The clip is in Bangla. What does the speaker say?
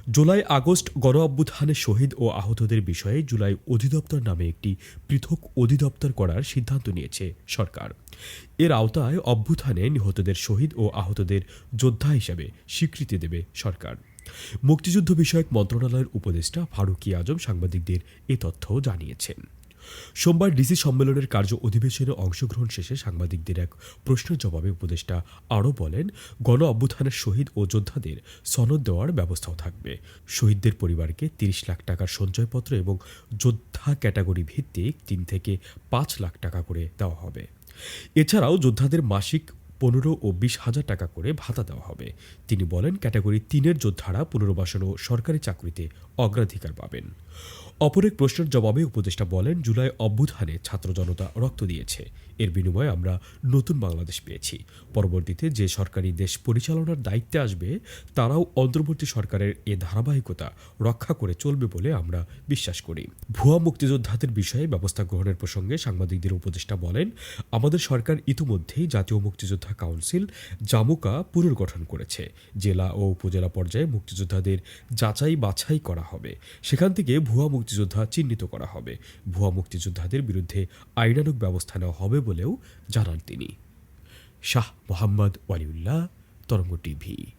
জুলাই আগস্ট গণ অভ্যুত্থানে শহীদ ও আহতদের বিষয়ে জুলাই অধিদপ্তর নামে একটি পৃথক অধিদপ্তর করার সিদ্ধান্ত নিয়েছে সরকার। এর আওতায় অভ্যুত্থানে নিহতদের শহীদ ও আহতদের যোদ্ধা হিসেবে স্বীকৃতি দেবে সরকার। মুক্তিযুদ্ধ বিষয়ক মন্ত্রণালয়ের উপদেষ্টা ফারুকী আজম সাংবাদিকদের এ তথ্য জানিয়েছেন। সোমবার ডিসি সম্মেলনের কার্য অধিবেশনে অংশগ্রহণ শেষে সাংবাদিকদের এক প্রশ্নের জবাবে উপদেষ্টা আরও বলেন, গণ অভ্যুত্থানের শহীদ ও যোদ্ধাদের সনদ দেওয়ার ব্যবস্থাও থাকবে। শহীদদের পরিবারকে ৩০ লাখ টাকার সঞ্চয়পত্র এবং যোদ্ধা ক্যাটাগরি ভিত্তিক ৩ থেকে ৫ লাখ টাকা করে দেওয়া হবে। এছাড়াও যোদ্ধাদের মাসিক ১৫ ও ২০,০০০ টাকা করে ভাতা দেওয়া হবে। তিনি বলেন, ক্যাটাগরি ৩-এর যোদ্ধারা পুনর্বাসন ও সরকারি চাকরিতে অগ্রাধিকার পাবেন। অপর এক প্রশ্নের জবাবে উপদেষ্টা বলেন, জুলাই অভ্যুত্থানে ছাত্র জনতা রক্ত দিয়েছে। এর বিনিময়ে আমরা নতুন বাংলাদেশ পেয়েছি। পরবর্তীতে যে সরকারি দেশ পরিচালনার দায়িত্বে আসবে তারাও অন্তর্বর্তী সরকারের এ ধারাবাহিকতা রক্ষা করে চলবে বলে আমরা বিশ্বাস করি। ভুয়া মুক্তিযোদ্ধাদের বিষয়ে ব্যবস্থা গ্রহণের প্রসঙ্গে সাংবাদিকদের উপদেষ্টা বলেন, আমাদের সরকার ইতিমধ্যেই জাতীয় মুক্তিযোদ্ধা কাউন্সিল জামুকা পুনর্গঠন করেছে। জেলা ও উপজেলা পর্যায়ে মুক্তিযোদ্ধাদের যাচাই বাছাই করা হবে। সেখান থেকে ভুয়া মুক্তিযোদ্ধা চিহ্নিত করা হবে। ভুয়া মুক্তিযোদ্ধাদের বিরুদ্ধে আইনানুগ ব্যবস্থা নেওয়া হবে বলেও জানান তিনি। শাহ মোহাম্মদ ওয়ালিউল্লাহ, তরঙ্গ টিভি।